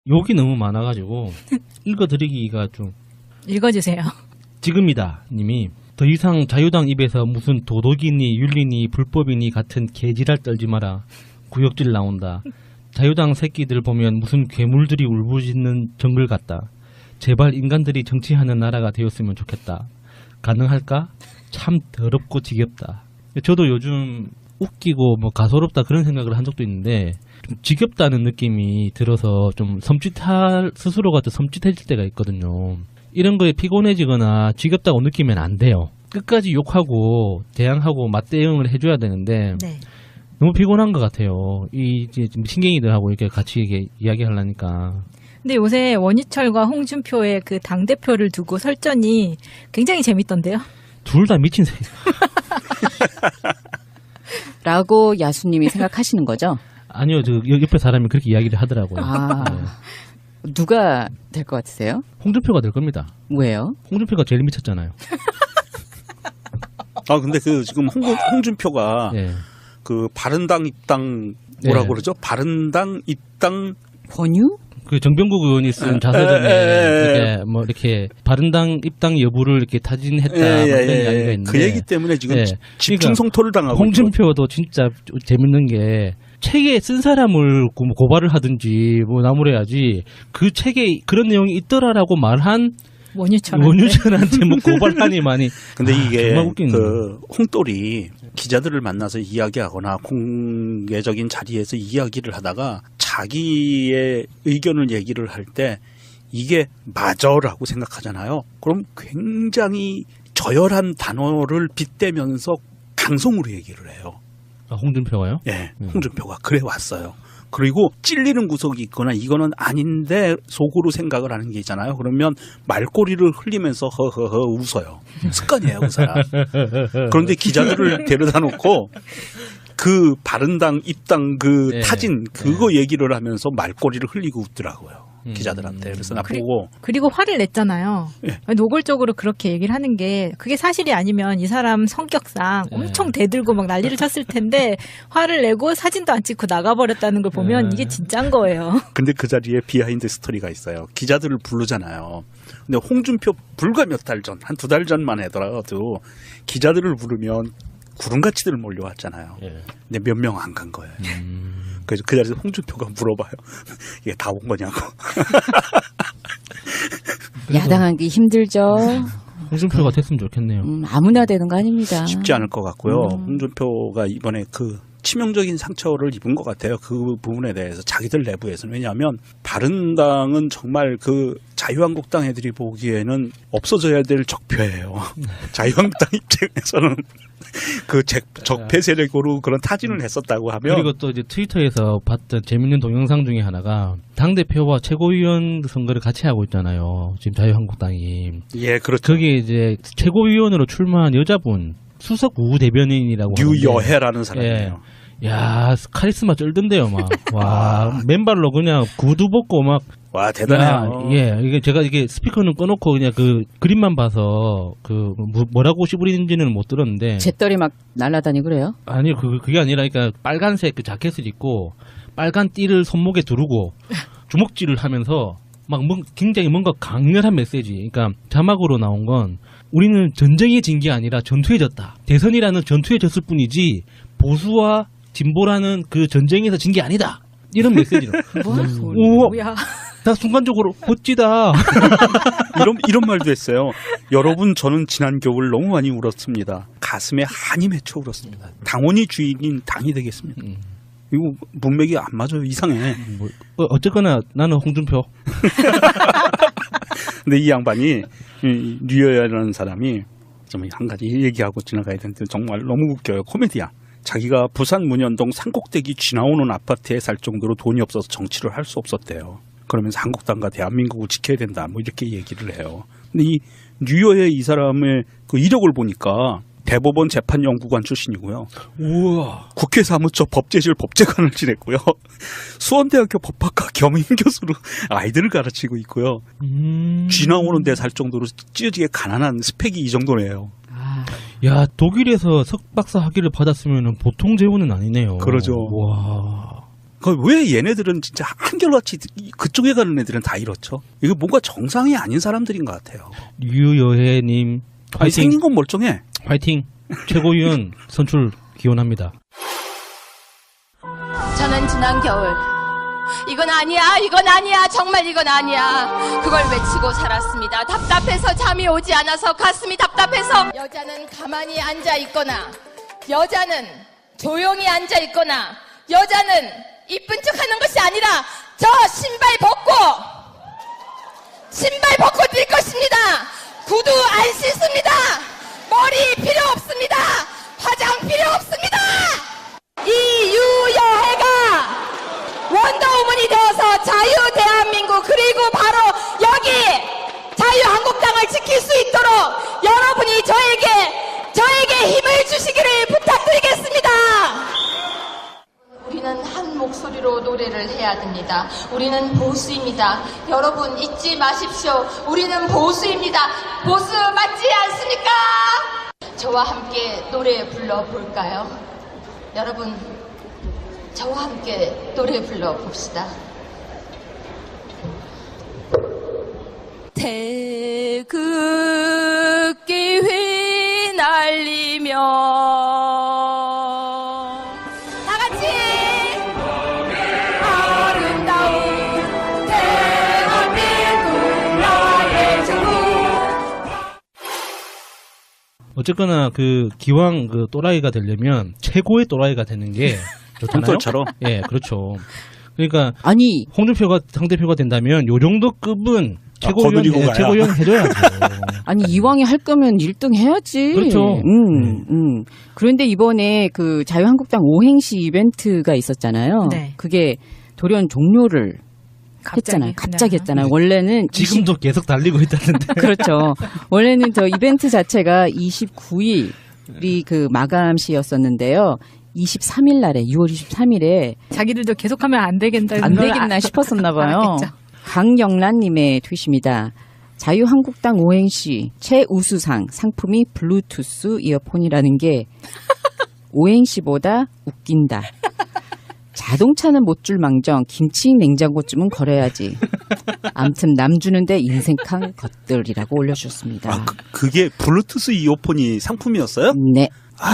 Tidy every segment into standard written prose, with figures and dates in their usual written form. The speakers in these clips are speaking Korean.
욕이 너무 많아가지고 읽어드리기가 좀. 읽어주세요. 지금이다 님이 더 이상 자유당 입에서 무슨 도덕이니 윤리니 불법이니 같은 개지랄 떨지 마라. 구역질 나온다. 자유당 새끼들 보면 무슨 괴물들이 울부짖는 정글 같다. 제발 인간들이 정치하는 나라가 되었으면 좋겠다. 가능할까? 참 더럽고 지겹다. 저도 요즘 웃기고 뭐 가소롭다 그런 생각을 한 적도 있는데 좀 지겹다는 느낌이 들어서 좀 스스로가 좀 섬찟해질 때가 있거든요. 이런 거에 피곤해지거나 지겹다고 느끼면 안 돼요. 끝까지 욕하고 대항하고 맞대응을 해줘야 되는데 네. 너무 피곤한 것 같아요. 이 이제 신경이들하고 이렇게 같이 이게 이야기하려니까. 근데 요새 원희철과 홍준표의 그 당대표를 두고 설전이 굉장히 재밌던데요. 둘 다 미친 새끼. 라고 야수님이 생각하시는 거죠? 아니요, 저 옆에 사람이 그렇게 이야기를 하더라고요. 아, 네. 누가 될 것 같으세요? 홍준표가 될 겁니다. 왜요? 홍준표가 제일 미쳤잖아요. 아 근데 그 지금 홍준표가 네. 그 바른당 입당 뭐라고 네. 그러죠? 바른당 입당 권유? 그 정병국 의원이 쓴 자서전에 이렇게 뭐 이렇게 바른당 입당 여부를 이렇게 타진했다 뭐 이런 이야기가 있는데 그 얘기 때문에 지금 예. 집중 성토를 당하고 홍준표도 진짜 재밌는 게 책에 쓴 사람을 고발을 하든지 뭐 나무래야지 그 책에 그런 내용이 있더라라고 말한 원유철한테 뭐 고발하니만이. 근데 이게 정말 웃기네. 그 홍돌이 기자들을 만나서 이야기하거나 공개적인 자리에서 이야기를 하다가 자기의 의견을 얘기를 할 때 이게 맞아라고 생각하잖아요. 그럼 굉장히 저열한 단어를 빗대면서 강성으로 얘기를 해요. 아, 홍준표가요? 예, 홍준표가 그래 왔어요. 그리고 찔리는 구석이 있거나 이거는 아닌데 속으로 생각을 하는 게 있잖아요. 그러면 말꼬리를 흘리면서 허허허 웃어요. 습관이에요, 그 사람. 그런데 기자들을 데려다 놓고 그 바른당 입당 그 네. 타진 그거 얘기를 하면서 말꼬리를 흘리고 웃더라고요. 기자들한테. 그래서 나 보고 그리고 화를 냈잖아요. 예. 노골적으로 그렇게 얘기를 하는 게 그게 사실이 아니면 이 사람 성격상 엄청 대들고 막 난리를 쳤을 텐데 화를 내고 사진도 안 찍고 나가버렸다는 걸 보면 이게 진짜인 거예요. 근데 그 자리에 비하인드 스토리가 있어요. 기자들을 부르잖아요. 근데 홍준표 불과 몇 달 전, 한 2달 전만 하더라도 기자들을 부르면 구름같이들 몰려왔잖아요. 예. 근데 몇 명 안 간 거예요. 그래서 그 자리에서 홍준표가 물어봐요. 이게 다 온 거냐고. 야당하기 힘들죠. 홍준표가 됐으면 좋겠네요. 아무나 되는 거 아닙니다. 쉽지 않을 것 같고요. 홍준표가 이번에 그 치명적인 상처를 입은 것 같아요. 그 부분에 대해서 자기들 내부에서는. 왜냐하면 바른당은 정말 그 자유한국당 애들이 보기에는 없어져야 될 적폐예요. 자유한국당 입장에서는 그 적폐 세력으로 그런 타진을 했었다고 하면. 그리고 또 이제 트위터에서 봤던 재밌는 동영상 중에 하나가 당대표와 최고위원 선거를 같이 하고 있잖아요. 지금 자유한국당이. 예, 그렇죠. 거기에 이제 최고위원으로 출마한 여자분 수석 우대변인이라고 유여해라는 사람이에요. 예. 야, 카리스마 쩔던데요, 막. 와, 맨발로 그냥 구두 벗고 막. 와, 대단해요. 예, 이게 제가 이게 스피커는 꺼놓고 그냥 그 그림만 봐서 그 뭐라고 씨부리는지는 못 들었는데. 잿더리 막 날아다니고 그래요? 아니, 그게 아니라 그러니까 빨간색 그 자켓을 입고 빨간 띠를 손목에 두르고 주먹질을 하면서 막 굉장히 뭔가 강렬한 메시지. 그러니까 자막으로 나온 건 우리는 전쟁에 진 게 아니라 전투에 졌다. 대선이라는 전투에 졌을 뿐이지 보수와 진보라는 그 전쟁에서 진 게 아니다. 이런 메시지로. 뭐야? 나 순간적으로 멋지다. 이런 말도 했어요. 여러분, 저는 지난 겨울 너무 많이 울었습니다. 가슴에 한이 맺혀 울었습니다. 당원이 주인인 당이 되겠습니다. 이거 문맥이 안 맞아요. 이상해. 어쨌거나 나는 홍준표. 근데 이 양반이 류여야라는 사람이 좀 한 가지 얘기하고 지나가야 되는데 정말 너무 웃겨요. 코미디야. 자기가 부산 문현동 산꼭대기 쥐나오는 아파트에 살 정도로 돈이 없어서 정치를 할 수 없었대요. 그러면서 한국당과 대한민국을 지켜야 된다. 뭐 이렇게 얘기를 해요. 근데 이 류여야 이 사람의 그 이력을 보니까 대법원 재판연구관 출신이고요. 우와. 국회 사무처 법제실 법제관을 지냈고요. 수원대학교 법학과 겸임 교수로 아이들을 가르치고 있고요. 쥐 나오는 데 살 정도로 찌어지게 가난한 스펙이 이 정도네요. 야, 독일에서 석박사 학위를 받았으면 보통 재원은 아니네요. 그러죠. 와. 왜 얘네들은 진짜 한결같이 그쪽에 가는 애들은 다 이렇죠? 이거 뭔가 정상이 아닌 사람들인 것 같아요. 유여혜님 아니, 화이팅. 생긴 건 멀쩡해. 화이팅. 최고위원 선출 기원합니다. 저는 지난 겨울 이건 아니야, 이건 아니야, 정말 이건 아니야, 그걸 외치고 살았습니다. 답답해서 잠이 오지 않아서 가슴이 답답해서. 여자는 가만히 앉아 있거나, 여자는 조용히 앉아 있거나, 여자는 이쁜 척 하는 것이 아니라 저 신발 벗고 뛸 것입니다. 구두 안 신습니다. 머리 필요 없습니다. 화장 필요 없습니다. 이유여해가 원더우먼이 되어서 자유 대한민국, 그리고 바로 여기 자유한국당을 지킬 수 있도록 여러분이 저에게 힘을 주시기를 부탁드리겠습니다. 우리는 한 목소리로 노래를 해야 됩니다. 우리는 보수입니다. 여러분 잊지 마십시오. 우리는 보수입니다. 보수 맞지 않습니까? 저와 함께 노래 불러볼까요? 여러분, 저와 함께 노래 불러봅시다. 태극기 휘날리며 다 같이 아름다운 대한민국 나의 중국. 어쨌거나 그 기왕 그 또라이가 되려면 최고의 또라이가 되는 게 좋잖아요. 홈돌처럼. 예, 그렇죠. 그러니까 아니 홍준표가 상대표가 된다면 요 정도 급은 거느리고 가야. 최고위원 해줘야죠. 아니 이왕에 할 거면 1등 해야지. 그렇죠. 그런데 이번에 그 자유한국당 오행시 이벤트가 있었잖아요. 네. 그게 돌연 종료를 했잖아요. 갑자기 했잖아요. 원래는 지금도 계속 달리고 있다는데. 그렇죠. 원래는 저 이벤트 자체가 29일이 그 마감 시였었는데요. 23일 날에 6월 23일에 자기들도 계속하면 안 되겠다. 안 되겠나 싶었었나 봐요. 알았겠죠. 강영란님의 트윗입니다. 자유한국당 오행시 최우수상 상품이 블루투스 이어폰이라는 게 오행시보다 웃긴다. 자동차는 못 줄 망정 김치 냉장고쯤은 걸어야지. 암튼 남 주는데 인생캉 것들이라고 올려주셨습니다. 아, 그게 블루투스 이어폰이 상품이었어요? 네.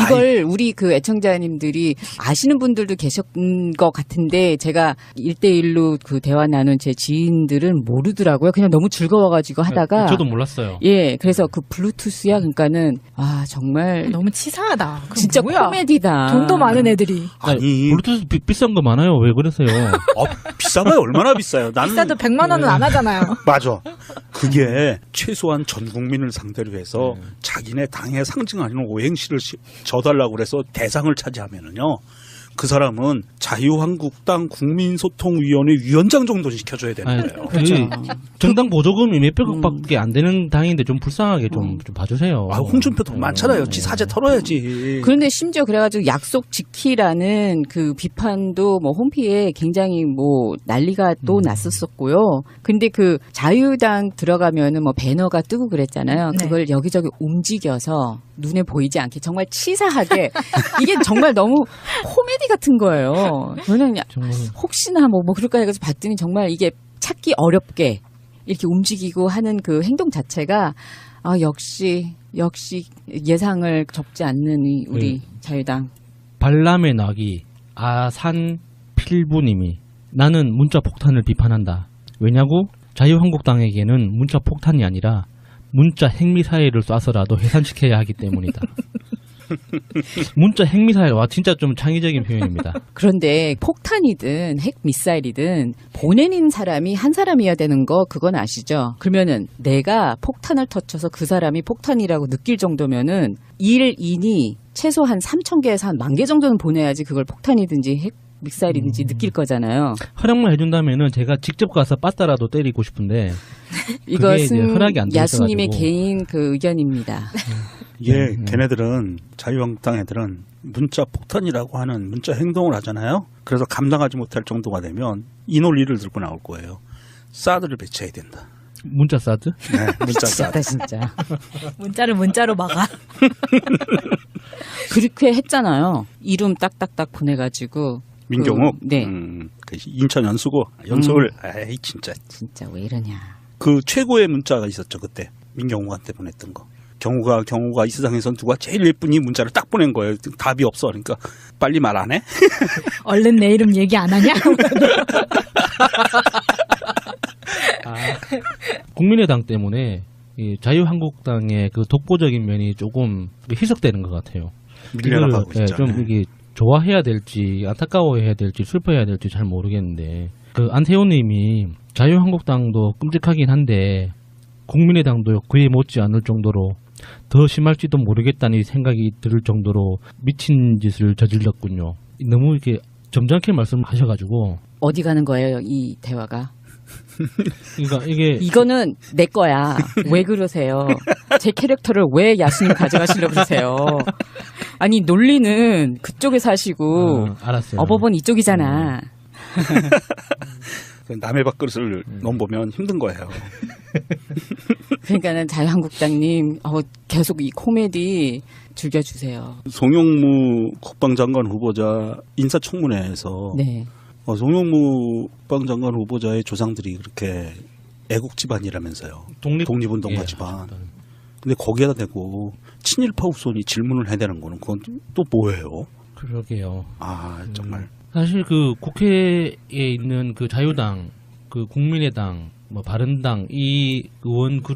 이걸 우리 그 애청자님들이 아시는 분들도 계셨던 것 같은데 제가 1대1로 그 대화 나눈 제 지인들은 모르더라고요. 그냥 너무 즐거워가지고 하다가. 저도 몰랐어요. 예, 그래서 그 블루투스야 그러니까는 와 정말 너무 치사하다. 그거 진짜 뭐야? 코미디다. 돈도 많은 애들이. 아니, 블루투스 비싼 거 많아요. 왜 그러세요? 비싸봐요. 얼마나 비싸요? 나는 비싸도 100만 원은 안 하잖아요. 맞아. 그게 최소한 전 국민을 상대로 해서 자기네 당의 상징하는 오행시를 져달라고 그래서 대상을 차지하면은요. 그 사람은 자유한국당 국민소통위원회 위원장 정도 시켜줘야 되는 아니, 거예요. 그렇죠. 정당 보조금이 몇백억밖에 안 되는 당인데 좀 불쌍하게 좀 봐주세요. 아, 홍준표 돈 많잖아요. 지 사재 털어야지. 그런데 심지어 그래가지고 약속 지키라는 그 비판도 뭐 홈피에 굉장히 뭐 난리가 또 났었었고요. 근데 그 자유당 들어가면은 뭐 배너가 뜨고 그랬잖아요. 네. 그걸 여기저기 움직여서 눈에 보이지 않게 정말 치사하게 이게 정말 너무 코미디 같은 거예요. 저는 정말 혹시나 뭐 그럴까 해서 봤더니 정말 이게 찾기 어렵게 이렇게 움직이고 하는 그 행동 자체가 아 역시 예상을 접지 않는 우리 자유당. 발람의 낙이 아산 필부님이 나는 문자 폭탄을 비판한다. 왜냐고? 자유한국당에게는 문자 폭탄이 아니라 문자 핵미사일을 쏴서라도 해산시켜야 하기 때문이다. 문자 핵미사일, 와 진짜 좀 창의적인 표현입니다. 그런데 폭탄이든 핵 미사일이든 보내는 사람이 한 사람이어야 되는 거 그건 아시죠? 그러면은 내가 폭탄을 터쳐서 그 사람이 폭탄이라고 느낄 정도면은 1인이 최소 한 3,000개에서 한 10,000개 정도는 보내야지 그걸 폭탄이든지 핵 미사일이든지 느낄 거잖아요. 허락만 해준다면은 제가 직접 가서 빠따라도 때리고 싶은데 이것은 이제 허락이 안 돼 야수님의 있어가지고. 개인 그 의견입니다. 이게 걔네들은 자유한국당 애들은 문자 폭탄이라고 하는 문자 행동을 하잖아요. 그래서 감당하지 못할 정도가 되면 이 논리를 들고 나올 거예요. 사드를 배치해야 된다. 문자 사드? 네, 문자 사드. 진짜. 문자를 문자로 막아. 그렇게 했잖아요. 이름 딱딱딱 보내가지고 민경욱. 네. 그 인천 연수고 연서울. 에이 진짜. 진짜 왜 이러냐. 그 최고의 문자가 있었죠 그때 민경욱한테 보냈던 거. 경우가 이 세상에선 누가 제일 예쁜이 문자를 딱 보낸 거예요. 답이 없어. 그러니까 빨리 말 안 해? 얼른 내 이름 얘기 안 하냐? 국민의당 때문에 이 자유한국당의 그 독보적인 면이 조금 희석되는 것 같아요. 밀려나가고 이걸, 있죠. 좀 이게 좋아해야 될지 안타까워해야 될지 슬퍼해야 될지 잘 모르겠는데 그 안태호님이 자유한국당도 끔찍하긴 한데 국민의당도 그에 못지 않을 정도로 더 심할지도 모르겠다는 생각이 들 정도로 미친 짓을 저질렀군요. 너무 이렇게 점잖게 말씀하셔가지고 어디 가는 거예요, 이 대화가? 그러니까 이게 이거는 내 거야. 왜 그러세요? 제 캐릭터를 왜 야수님 가져가시려고 그러세요? 아니 논리는 그쪽에 사시고 알았어요. 어법은 이쪽이잖아. 남의 밥그릇을 넘보면 힘든 거예요. 그러니까는 자유한국당님 계속 이 코미디 즐겨주세요. 송영무 국방장관 후보자 인사청문회에서 네. 송영무 국방장관 후보자의 조상들이 그렇게 애국 집안이라면서요. 독립운동가 예, 집안. 근데 거기에다 대고 친일파 후손이 질문을 해야 되는 거는 그건 또 뭐예요? 그러게요. 아 정말. 사실 그 국회에 있는 그 자유당, 그 국민의당, 뭐 바른당 이 의원들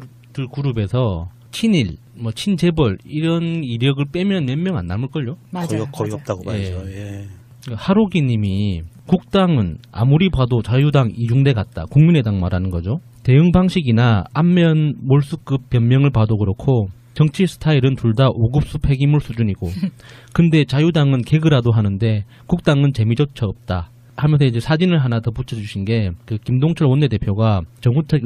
그룹에서 친일, 뭐 친재벌 이런 이력을 빼면 몇 명 안 남을걸요? 맞아요. 거의 맞아요. 없다고 봐야죠. 예. 하로기님이 국당은 아무리 봐도 자유당 이중대 같다. 국민의당 말하는 거죠. 대응 방식이나 안면 몰수급 변명을 봐도 그렇고 정치 스타일은 둘 다 5급수 폐기물 수준이고 근데 자유당은 개그라도 하는데 국당은 재미조차 없다. 하면서 이제 사진을 하나 더 붙여주신 게 그 김동철 원내대표가 정우택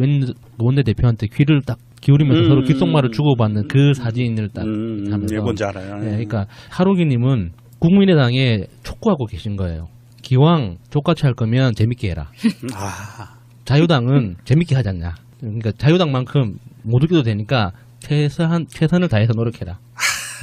원내대표한테 귀를 딱 기울이면서 서로 귓속말을 주고받는 그 사진을 딱 하면서 예, 뭔지 알아요. 네, 그러니까 하로기님은 국민의당에 촉구하고 계신 거예요. 기왕 족같이 할 거면 재밌게 해라. 아, 자유당은 재밌게 하지 않냐. 그러니까 자유당만큼 못 웃겨도 되니까 최선을 다해서 노력해라.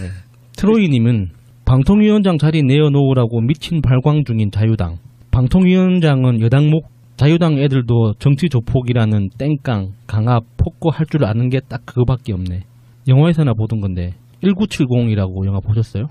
네. 트로이님은 방통위원장 자리 내어놓으라고 미친 발광 중인 자유당. 방통위원장은 여당목 자유당 애들도 정치 조폭이라는 땡깡, 강압, 폭거 할 줄 아는 게 딱 그거밖에 없네. 영화에서나 보던 건데 1970이라고 영화 보셨어요?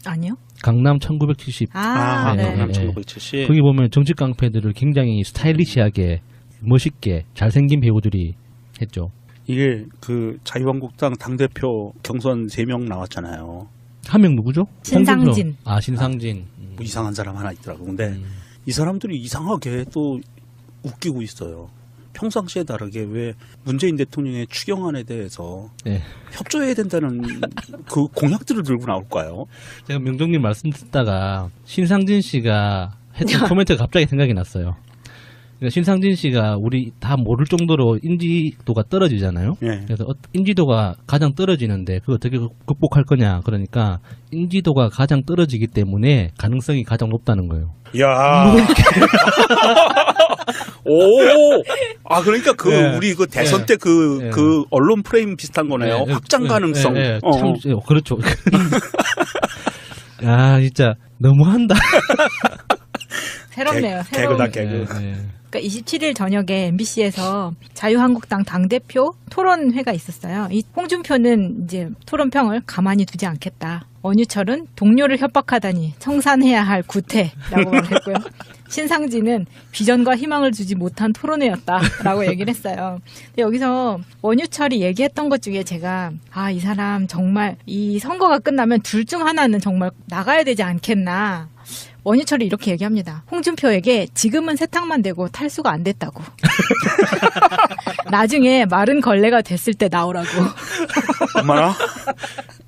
아니요. 강남 1970. 네. 강남 네. 1970. 거기 보면 정치 깡패들을 굉장히 스타일리시하게 멋있게 잘생긴 배우들이 했죠. 이게 그 자유한국당 당대표 경선 3명 나왔잖아요. 한 명 누구죠? 신상진. 홍준표. 신상진. 뭐 이상한 사람 하나 있더라고. 근데 이 사람들이 이상하게 또 웃기고 있어요. 평상시에 다르게 왜 문재인 대통령의 추경안에 대해서 네. 협조해야 된다는 그 공약들을 들고 나올까요? 제가 명정님 말씀 듣다가 신상진 씨가 했던 코멘트가 갑자기 생각이 났어요. 그러니까 신상진 씨가 우리 다 모를 정도로 인지도가 떨어지잖아요. 예. 그래서 인지도가 가장 떨어지는데 그걸 어떻게 극복할 거냐. 그러니까 인지도가 가장 떨어지기 때문에 가능성이 가장 높다는 거예요. 야. 오. 아 그러니까 그 네. 우리 그 대선 네. 때 그 네. 그 언론 프레임 비슷한 거네요. 네, 확장 가능성. 네, 참, 그렇죠. 아 진짜 너무한다. 새롭네요. 개그다 새로운. 개그. 그러니까 27일 저녁에 MBC에서 자유한국당 당대표 토론회가 있었어요. 이 홍준표는 이제 토론평을 가만히 두지 않겠다. 원유철은 동료를 협박하다니 청산해야 할 구태라고 말을 했고요. 신상진은 비전과 희망을 주지 못한 토론회였다라고 얘기를 했어요. 근데 여기서 원유철이 얘기했던 것 중에 제가 이 사람 정말 이 선거가 끝나면 둘 중 하나는 정말 나가야 되지 않겠나. 원유철이 이렇게 얘기합니다. 홍준표에게 지금은 세탁만 되고 탈수가 안 됐다고. 나중에 마른 걸레가 됐을 때 나오라고. 얼마나?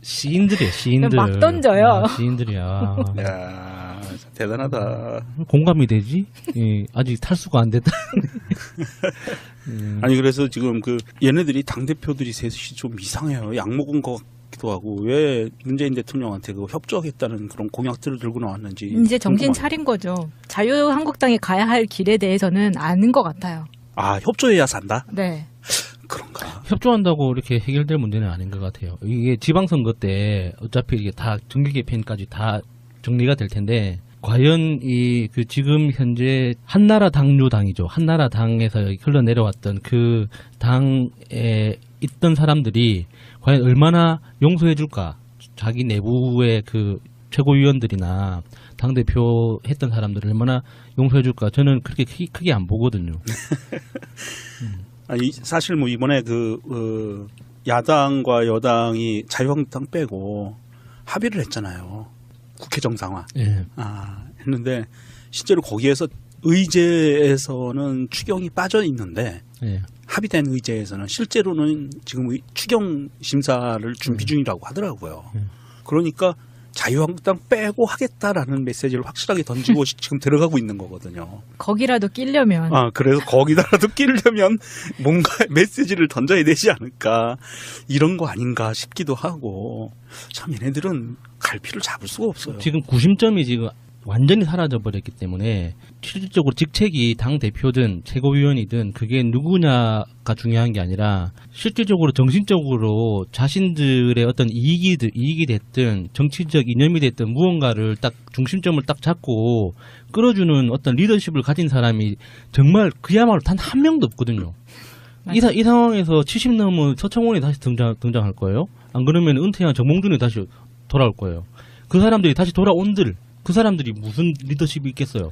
시인들이에요, 시인들. 막 던져요. 시인들이야. 야 대단하다. 공감이 되지? 예, 아직 탈수가 안 됐다. 아니 그래서 지금 그 얘네들이 당 대표들이 셋이 좀 이상해요. 약 먹은 것 같기도 하고 왜 문재인 대통령한테 그 협조하겠다는 그런 공약들을 들고 나왔는지 이제 정신 궁금하네요. 차린 거죠. 자유한국당에 가야 할 길에 대해서는 아는 것 같아요. 아 협조해야 산다? 네. 그런가? 협조한다고 이렇게 해결될 문제는 아닌 것 같아요. 이게 지방선거 때 어차피 이게 다 정기 개편까지 다 정리가 될 텐데 과연 그 지금 현재 한나라 당류당이죠. 한나라 당에서 흘러내려왔던 그 당에 있던 사람들이 과연 얼마나 용서해줄까? 자기 내부의 그 최고위원들이나 당대표 했던 사람들을 얼마나 용서해줄까? 저는 그렇게 크게 안 보거든요. 아니, 사실 뭐 이번에 야당과 여당이 자유한국당 빼고 합의를 했잖아요. 국회 정상화. 예. 했는데 실제로 거기에서 의제에서는 추경이 빠져 있는데 예. 합의된 의제에서는 실제로는 지금 추경 심사를 준비 중이라고 하더라고요. 그러니까 자유한국당 빼고 하겠다라는 메시지를 확실하게 던지고 지금 들어가고 있는 거거든요. 거기라도 끼려면 그래서 거기다라도 끼려면 뭔가 메시지를 던져야 되지 않을까 이런 거 아닌가 싶기도 하고 참 얘네들은 갈피를 잡을 수가 없어요. 지금 구심점이 지금 완전히 사라져 버렸기 때문에 실질적으로 직책이 당 대표든 최고위원이든 그게 누구냐가 중요한 게 아니라 실질적으로 정신적으로 자신들의 어떤 이익이 됐든 정치적 이념이 됐든 무언가를 딱 중심점을 딱 잡고 끌어주는 어떤 리더십을 가진 사람이 정말 그야말로 단 한 명도 없거든요. 이 상황에서 70 넘은 서청원이 다시 등장할 거예요. 안 그러면 은퇴한 정몽준이 다시 돌아올 거예요. 그 사람들이 다시 돌아온들 그 사람들이 무슨 리더십이 있겠어요?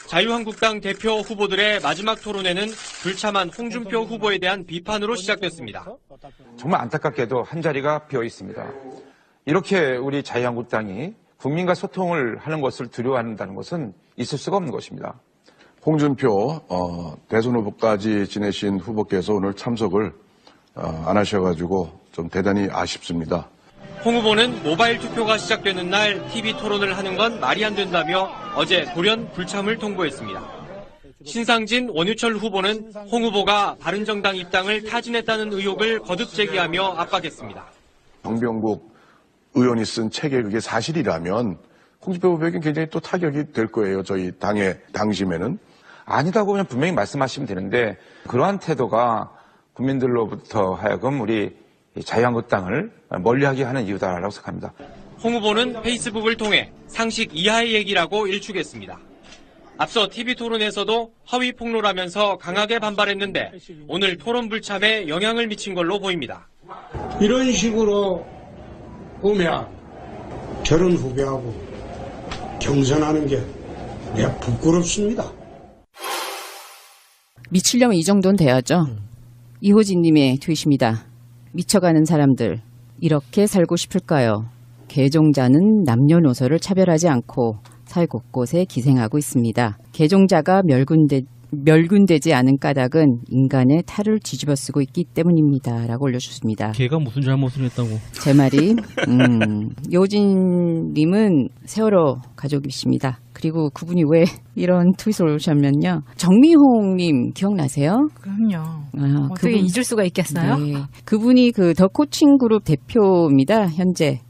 자유한국당 대표 후보들의 마지막 토론회는 불참한 홍준표 후보에 대한 비판으로 시작됐습니다. 정말 안타깝게도 한 자리가 비어 있습니다. 이렇게 우리 자유한국당이 국민과 소통을 하는 것을 두려워한다는 것은 있을 수가 없는 것입니다. 홍준표 대선 후보까지 지내신 후보께서 오늘 참석을 안 하셔가지고 좀 대단히 아쉽습니다. 홍 후보는 모바일 투표가 시작되는 날 TV 토론을 하는 건 말이 안 된다며 어제 돌연 불참을 통보했습니다. 신상진, 원유철 후보는 홍 후보가 바른정당 입당을 타진했다는 의혹을 거듭 제기하며 압박했습니다. 정병국 의원이 쓴 책에 그게 사실이라면 홍준표 후보에게 굉장히 또 타격이 될 거예요. 저희 당의 당심에는. 아니다고 그냥 분명히 말씀하시면 되는데 그러한 태도가 국민들로부터 하여금 우리 자유한국당을 멀리하게 하는 이유다라고 생각합니다. 홍 후보는 페이스북을 통해 상식 이하의 얘기라고 일축했습니다. 앞서 TV 토론에서도 허위 폭로라면서 강하게 반발했는데 오늘 토론 불참에 영향을 미친 걸로 보입니다. 이런 식으로 보면 저런 후배하고 경선하는 게 내가 부끄럽습니다. 미치려면 이 정도는 돼야죠. 이호진님의 트윗입니다. 미쳐가는 사람들 이렇게 살고 싶을까요? 개종자는 남녀노소를 차별하지 않고 사회 곳곳에 기생하고 있습니다. 개종자가 멸군되지 않은 까닭은 인간의 탈을 뒤집어쓰고 있기 때문입니다. 라고 올려주셨습니다. 걔가 무슨 잘못을 했다고. 제 말이 이호진님은 세월호 가족이십니다. 그리고 그분이 왜 이런 트윗을 올리셨면요. 정미홍님 기억나세요? 그럼요. 어떻게 잊을 수가 있겠어요? 네. 그분이 그 더 코칭 그룹 대표입니다. 현재.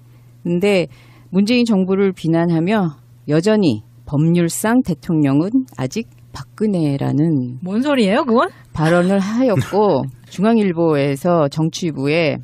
근데 문재인 정부를 비난하며 여전히 법률상 대통령은 아직 박근혜라는 뭔 소리예요, 그건? 발언을 하였고 중앙일보에서 정치부에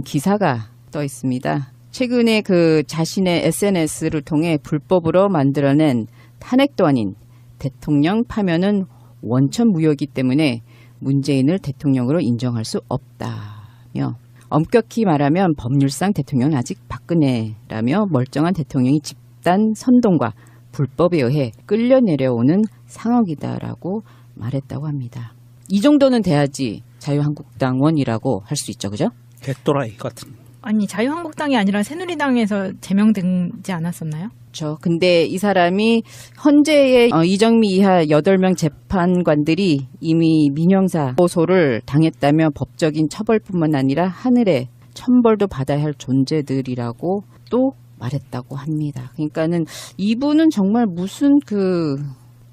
기사가 떠 있습니다. 최근에 그 자신의 SNS를 통해 불법으로 만들어낸 탄핵도 아닌 대통령 파면은 원천 무효이기 때문에 문재인을 대통령으로 인정할 수 없다며 엄격히 말하면 법률상 대통령은 아직 박근혜라며 멀쩡한 대통령이 집단 선동과 불법에 의해 끌려 내려오는 상황이다라고 말했다고 합니다. 이 정도는 돼야지 자유한국당원이라고 할 수 있죠. 그죠? 개또라이 같은. 아니 자유한국당이 아니라 새누리당에서 제명되지 않았었나요? 그렇죠. 근데 이 사람이 헌재의 이정미 이하 8명 재판관들이 이미 민형사 고소를 당했다며 법적인 처벌뿐만 아니라 하늘의 천벌도 받아야 할 존재들이라고 또 말했다고 합니다. 그러니까는 이분은 정말 무슨 그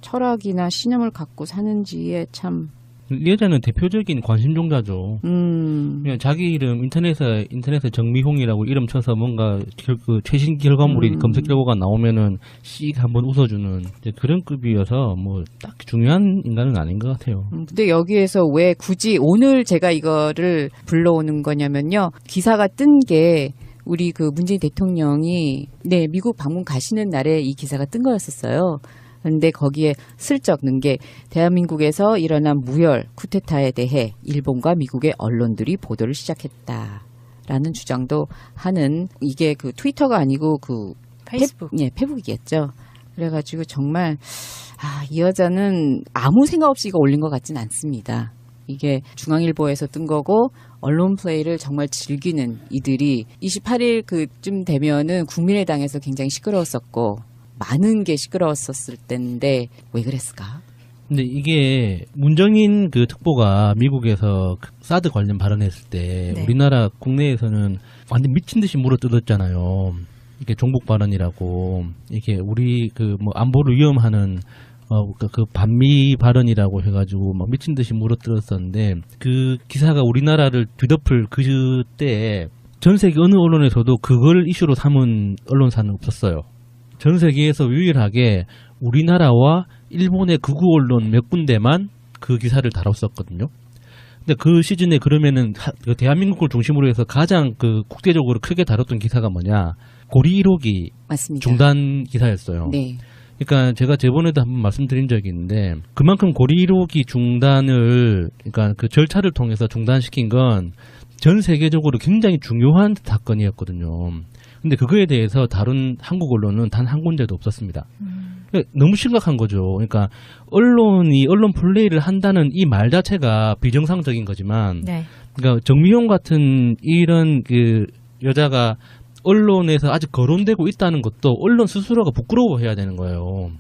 철학이나 신념을 갖고 사는지에 참. 이 여자는 대표적인 관심종자죠. 그냥 자기 이름 인터넷에 정미홍이라고 이름 쳐서 뭔가 그 최신 결과물이 검색 결과가 나오면은 씩 한번 웃어주는 이제 그런 급이어서 뭐 딱 중요한 인간은 아닌 것 같아요. 근데 여기에서 왜 굳이 오늘 제가 이거를 불러오는 거냐면요. 기사가 뜬 게 우리 그 문재인 대통령이 네, 미국 방문 가시는 날에 이 기사가 뜬 거였었어요. 근데 거기에 슬쩍 넣은 게 대한민국에서 일어난 무혈 쿠데타에 대해 일본과 미국의 언론들이 보도를 시작했다라는 주장도 하는, 이게 그 트위터가 아니고 그 페이스북. 페북이겠죠. 그래가지고 정말 이 여자는 아무 생각 없이 이거 올린 것 같진 않습니다. 이게 중앙일보에서 뜬 거고 언론 플레이를 정말 즐기는 이들이 28일 그쯤 되면은 국민의당에서 굉장히 시끄러웠었고 많은 게 시끄러웠었을 텐데 왜 그랬을까? 근데 이게 문정인 그 특보가 미국에서 그 사드 관련 발언했을 때 네. 우리나라 국내에서는 완전 미친 듯이 물어뜯었잖아요. 이게 종북 발언이라고, 이게 우리 그 뭐 안보를 위험하는 그 반미 발언이라고 해가지고 막 미친 듯이 물어뜯었었는데, 그 기사가 우리나라를 뒤덮을 그때 전 세계 어느 언론에서도 그걸 이슈로 삼은 언론사는 없었어요. 전 세계에서 유일하게 우리나라와 일본의 극우 언론 몇 군데만 그 기사를 다뤘었거든요. 근데 그 시즌에 그러면은 그 대한민국을 중심으로 해서 가장 그 국제적으로 크게 다뤘던 기사가 뭐냐? 고리 1호기 맞습니다. 중단 기사였어요. 네. 그러니까 제가 저번에도 한번 말씀드린 적이 있는데, 그만큼 고리 1호기 중단을, 그러니까 그 절차를 통해서 중단시킨 건 전 세계적으로 굉장히 중요한 사건이었거든요. 근데 그거에 대해서 다룬 한국 언론은 단 한 군데도 없었습니다. 너무 심각한 거죠. 그러니까 언론이 언론 플레이를 한다는 이 말 자체가 비정상적인 거지만, 네. 그러니까 정미용 같은 이런 그 여자가 언론에서 아직 거론되고 있다는 것도 언론 스스로가 부끄러워해야 되는 거예요.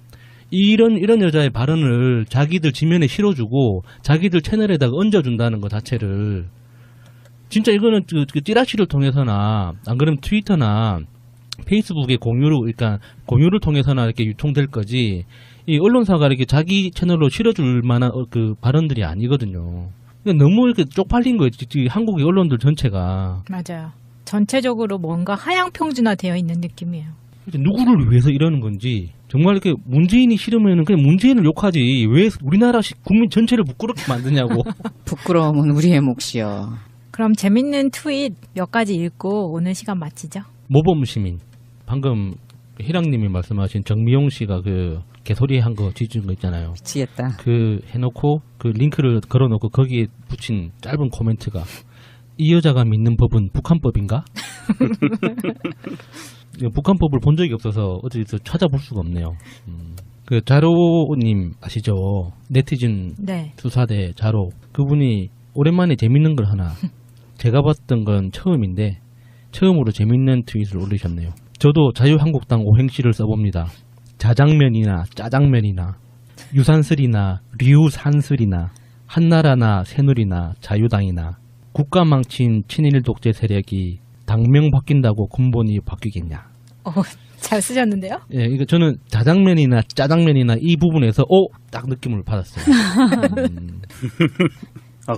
이런 여자의 발언을 자기들 지면에 실어주고 자기들 채널에다가 얹어준다는 것 자체를, 진짜 이거는 그 찌라시를 통해서나 안 그러면 트위터나 페이스북의 그러니까 공유를 통해서나 이렇게 유통될 거지, 이 언론사가 이렇게 자기 채널로 실어줄 만한 그 발언들이 아니거든요. 그러니까 너무 이렇게 쪽팔린 거예요. 한국의 언론들 전체가. 맞아요. 전체적으로 뭔가 하향 평준화되어 있는 느낌이에요. 누구를 위해서 이러는 건지, 정말 이렇게 문재인이 싫으면 그냥 문재인을 욕하지 왜 우리나라 국민 전체를 부끄럽게 만드냐고. 부끄러움은 우리의 몫이요. 그럼 재밌는 트윗 몇 가지 읽고 오늘 시간 마치죠. 모범 시민. 방금 희랑님이 말씀하신 정미용 씨가 그 개소리 한 거 뒤진 거 있잖아요. 미치겠다. 그 해놓고 그 링크를 걸어놓고 거기에 붙인 짧은 코멘트가, 이 여자가 믿는 법은 북한법인가? 북한법을 본 적이 없어서 어디서 찾아볼 수가 없네요. 그 자로님 아시죠? 네티즌 네. 수사대 자로. 그분이 오랜만에 재밌는 걸 하나, 제가 봤던 건 처음인데 처음으로 재밌는 트윗을 올리셨네요. 저도 자유한국당 오행시를 써봅니다. 자장면이나 짜장면이나 유산슬이나 류산슬이나 한나라나 새누리나 자유당이나 국가 망친 친일 독재 세력이 당명 바뀐다고 근본이 바뀌겠냐. 잘 쓰셨는데요? 예, 이거 저는 자장면이나 짜장면이나 이 부분에서 딱 느낌을 받았어요.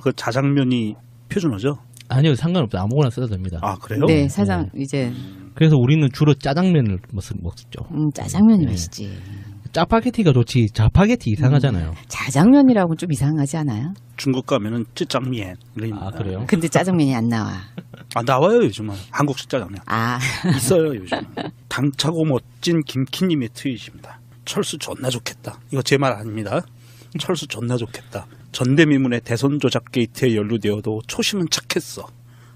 그 자장면이 표준어죠? 아니요, 상관없어요. 아무거나 써도 됩니다. 아, 그래요? 네, 사장 이제 그래서 우리는 주로 짜장면을 먹죠. 짜장면이 네. 맛있지. 짜파게티가 좋지 자파게티 이상하잖아요. 자장면이라고는 좀 이상하지 않아요? 중국 가면은 찌짱면. 아, 그래요? 근데 짜장면이 안 나와. 나와요, 요즘은. 한국식 짜장면. 있어요, 요즘은. 당차고 멋진 김키님의 트윗입니다. 철수 존나 좋겠다. 이거 제 말 아닙니다. 철수 존나 좋겠다. 전대미문의 대선 조작 게이트에 연루되어도 초심은 착했어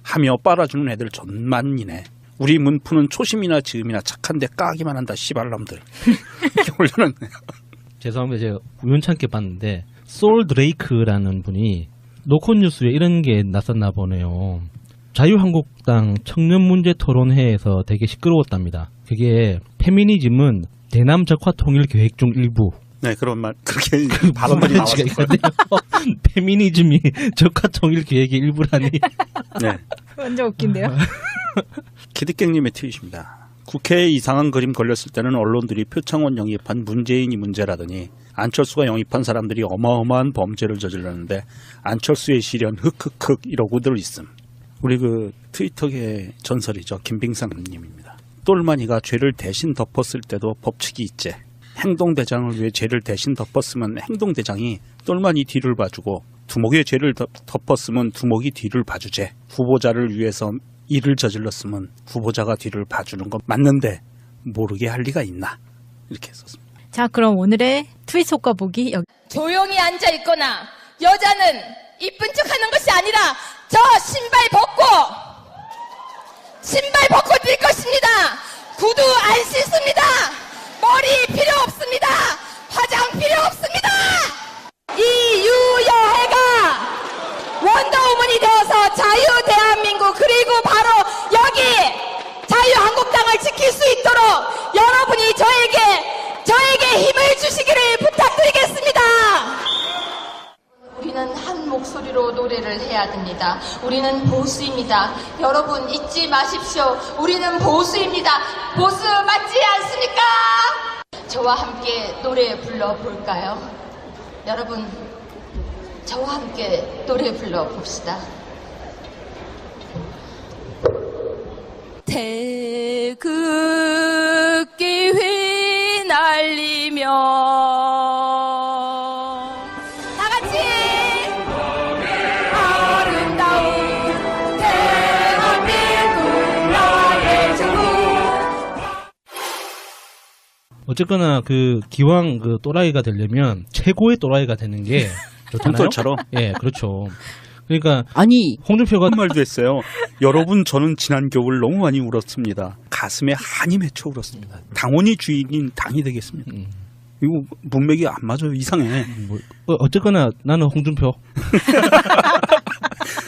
하며 빨아주는 애들 전만이네. 우리 문프는 초심이나 지음이나 착한데 까기만 한다 씨발놈들. 이렇게 올려놨네요. 죄송합니다. 제가 우연찮게 봤는데 솔 드레이크라는 분이 노컷뉴스에 이런 게 났었나 보네요. 자유한국당 청년문제 토론회에서 되게 시끄러웠답니다. 그게 페미니즘은 대남 적화 통일 계획 중 일부. 네, 그런 말, 그렇게 발언들이 나왔어요. 페미니즘이 적화 통일 계획의 일부라니. 네. 완전 웃긴데요? 키드깽님의 트윗입니다. 국회에 이상한 그림 걸렸을 때는 언론들이 표창원 영입한 문재인이 문제라더니 안철수가 영입한 사람들이 어마어마한 범죄를 저질렀는데 안철수의 시련 흑흑흑 이러고들 있음. 우리 그 트위터계 전설이죠. 김빙상님입니다. 똘마니가 죄를 대신 덮었을 때도 법칙이 있지. 행동대장을 위해 죄를 대신 덮었으면 행동대장이 똘마니 뒤를 봐주고 두목의 죄를 덮었으면 두목이 뒤를 봐주제. 후보자를 위해서 일을 저질렀으면 후보자가 뒤를 봐주는 건 맞는데 모르게 할 리가 있나 이렇게 했었습니다. 자, 그럼 오늘의 트윗 효과 보기 여기. 조용히 앉아 있거나 여자는 이쁜 척 하는 것이 아니라 저 신발 벗고 뛸 것입니다. 구두 안 씻습니다. 머리 필요 없습니다. 화장 필요 없습니다. 이유여해가 원더우먼이 되어서 자유 대한민국 그리고 바로 여기 자유한국당을 지킬 수 있도록 여러분이 저에게 힘을 주시기를 부탁드리겠습니다. 우리는 한 목소리로 노래를 해야 됩니다. 우리는 보수입니다. 여러분 잊지 마십시오. 우리는 보수입니다. 보수 맞지 않습니까? 저와 함께 노래 불러볼까요? 여러분 저와 함께 노래 불러봅시다. 태극기 휘날리며 다 같이 아름다운 대한민국 나의 조국. 어쨌거나 그 기왕 그 또라이가 되려면 최고의 또라이가 되는 게 좋잖아요. 홈돌처럼. 예, 그렇죠. 그러니까 아니 홍준표가 그런 말도 했어요. 여러분 저는 지난 겨울 너무 많이 울었습니다. 가슴에 한이 맺혀 울었습니다. 당원이 주인인 당이 되겠습니다. 이거 문맥이 안 맞아요. 이상해. 뭐, 어쨌거나 나는 홍준표.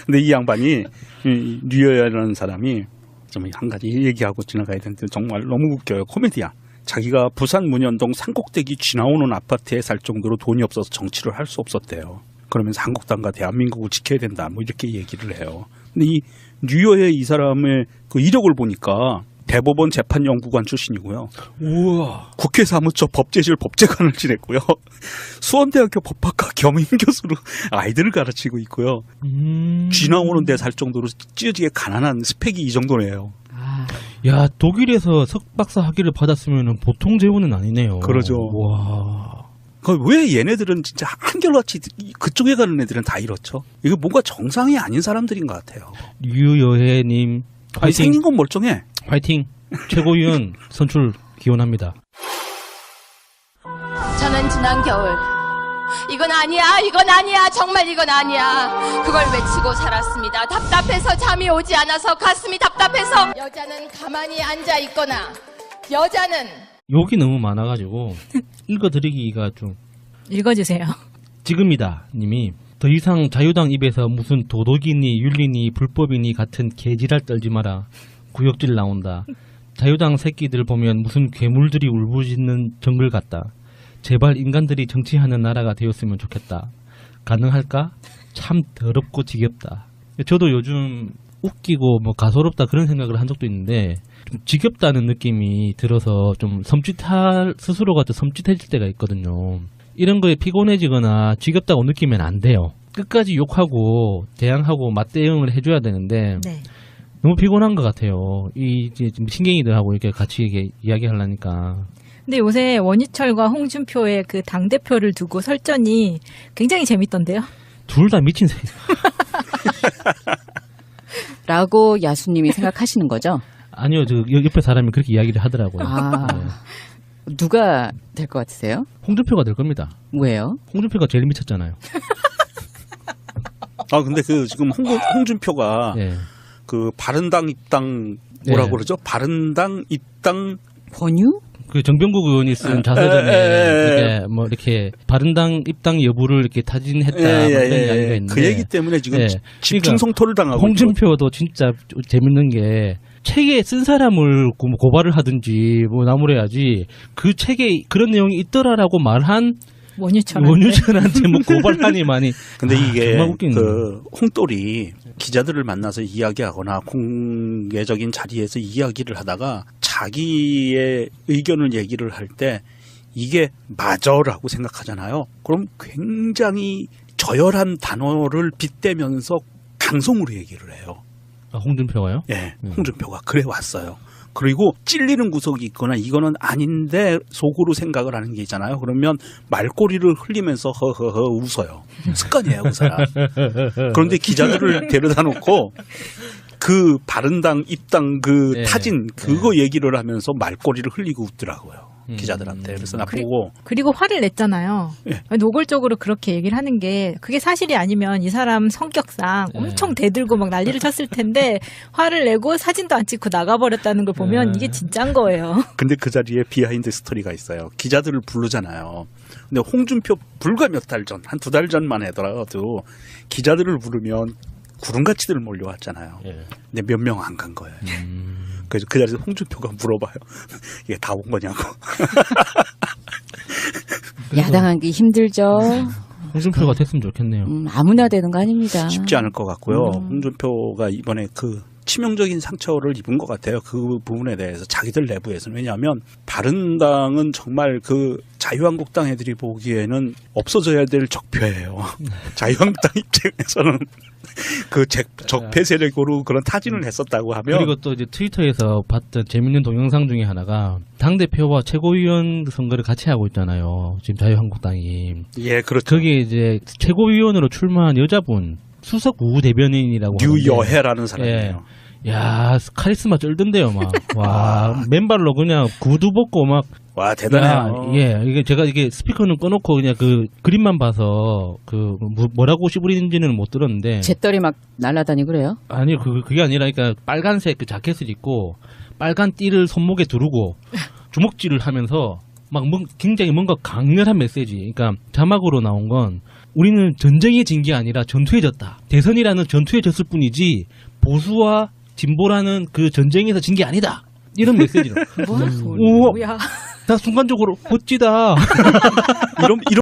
근데 이 양반이 이 류여야라는 사람이 좀 한 가지 얘기하고 지나가야 되는데 정말 너무 웃겨요. 코미디야. 자기가 부산 문현동 산꼭대기 쥐나오는 아파트에 살 정도로 돈이 없어서 정치를 할 수 없었대요. 그러면서 한국당과 대한민국을 지켜야 된다. 뭐 이렇게 얘기를 해요. 근데 이 류여야 이 사람의 그 이력을 보니까 대법원 재판연구관 출신이고요. 우와. 국회 사무처 법제실 법제관을 지냈고요. 수원대학교 법학과 겸임 교수로 아이들을 가르치고 있고요. 쥐 나오는 데 살 정도로 찢어지게 가난한 스펙이 이 정도네요. 야, 독일에서 석박사 학위를 받았으면 보통 재원은 아니네요. 그러죠. 와. 왜 얘네들은 진짜 한결같이 그쪽에 가는 애들은 다 이렇죠? 이거 뭔가 정상이 아닌 사람들인 것 같아요. 류여혜님 아니, 화이팅. 생긴 건 멀쩡해. 화이팅. 최고위원 선출 기원합니다. 저는 지난 겨울 이건 아니야 정말 이건 아니야 그걸 외치고 살았습니다. 답답해서 잠이 오지 않아서 가슴이 답답해서 여자는 가만히 앉아 있거나 여자는 욕이 너무 많아가지고 읽어드리기가 좀 읽어주세요. 지금이다 님이 더 이상 자유당 입에서 무슨 도덕이니 윤리니 불법이니 같은 개지랄 떨지 마라. 구역질 나온다. 자유당 새끼들 보면 무슨 괴물들이 울부짖는 정글 같다. 제발 인간들이 정치하는 나라가 되었으면 좋겠다. 가능할까? 참 더럽고 지겹다. 저도 요즘 웃기고 뭐 가소롭다 그런 생각을 한 적도 있는데 좀 지겹다는 느낌이 들어서 좀 스스로가 좀 섬찟해질 때가 있거든요. 이런 거에 피곤해지거나 지겹다고 느끼면 안 돼요. 끝까지 욕하고 대항하고 맞대응을 해줘야 되는데 네. 너무 피곤한 것 같아요. 이제 신경이들하고 이렇게 같이 이야기하려니까. 근데 요새 원유철과 홍준표의 그 당대표를 두고 설전이 굉장히 재밌던데요. 둘 다 미친 새끼. 라고 야수님이 생각하시는 거죠? 아니요, 저 옆에 사람이 그렇게 이야기를 하더라고요. 아, 네. 누가 될 것 같으세요? 홍준표가 될 겁니다. 왜요? 홍준표가 제일 미쳤잖아요. 아 근데 그 지금 홍준표가 네. 그 바른당 입당 뭐라고 네. 그러죠? 바른당 입당 권유? 그 정병국 의원이 쓴 자서전에 이렇게 뭐 이렇게 바른당 입당 여부를 이렇게 타진했다 뭐 이런 이야기가 있는데 그 얘기 때문에 지금 예. 집중 성토를 당하고 홍준표도 진짜 재밌는 게 책에 쓴 사람을 고발을 하든지 뭐 나무래야지 그 책에 그런 내용이 있더라라고 말한 원유철한테 뭐 고발하니만이. 근데 이게 정말 웃기네. 그 홍돌이 기자들을 만나서 이야기하거나 공개적인 자리에서 이야기를 하다가 자기의 의견을 얘기를 할 때 이게 맞아라고 생각하잖아요. 그럼 굉장히 저열한 단어를 빗대면서 강성으로 얘기를 해요. 아, 홍준표가요? 예, 홍준표가 그래 왔어요. 그리고 찔리는 구석이 있거나 이거는 아닌데 속으로 생각을 하는 게 있잖아요. 그러면 말꼬리를 흘리면서 허허허 웃어요. 습관이에요, 그 사람. 그런데 기자들을 데려다 놓고 그 바른당 입당 그 네. 타진 그거 얘기를 하면서 말꼬리를 흘리고 웃더라고요. 기자들한테. 그래서 나 그리- 보고 그리고 화를 냈잖아요. 예. 노골적으로 그렇게 얘기를 하는 게 그게 사실이 아니면 이 사람 성격상 예. 엄청 대들고 막 난리를 쳤을 텐데 화를 내고 사진도 안 찍고 나가버렸다는 걸 보면 예. 이게 진짜인 거예요. 근데 그 자리에 비하인드 스토리가 있어요. 기자들을 부르잖아요. 근데 홍준표 불과 몇 달 전, 한 2달 전만 하더라도 기자들을 부르면 구름같이들 몰려왔잖아요. 예. 근데 몇 명 안 간 거예요. 그래서 그 자리에서 홍준표가 물어봐요. 이게 다 온 거냐고. 야당하기 힘들죠. 홍준표가 됐으면 좋겠네요. 아무나 되는 거 아닙니다. 쉽지 않을 것 같고요. 홍준표가 이번에 그 치명적인 상처를 입은 것 같아요. 그 부분에 대해서 자기들 내부에서는. 왜냐하면 바른당은 정말 그 자유한국당 애들이 보기에는 없어져야 될 적폐예요. 자유한국당 입장에서는 그 적폐 세력으로 그런 타진을 했었다고 하면 그리고 또 이제 트위터에서 봤던 재밌는 동영상 중에 하나가 당대표와 최고위원 선거를 같이 하고 있잖아요. 지금 자유한국당이. 예, 그렇죠. 거기에 이제 최고위원으로 출마한 여자분 수석 부대변인이라고 하는데 류여해라는 사람이에요. 야 카리스마 쩔던데요 막. 와 맨발로 그냥 구두 벗고 막. 와 대단해요. 예, 이게 제가 이게 스피커는 꺼놓고 그냥 그 그림만 봐서 그 뭐라고 씨부리는지는 못 들었는데. 잿더리 막 날아다니 그래요? 아니 그게 아니라 그러니까 빨간색 그 자켓을 입고 빨간 띠를 손목에 두르고 주먹질을 하면서 막 굉장히 뭔가 강렬한 메시지. 그러니까 자막으로 나온 건 우리는 전쟁에 진 게 아니라 전투에 졌다. 대선이라는 전투에 졌을 뿐이지 보수와 진보라는 그 전쟁에서 진 게 아니다. 이런 메시지로. 뭐야? 우와. 뭐야? 나 순간적으로 멋지다. 이런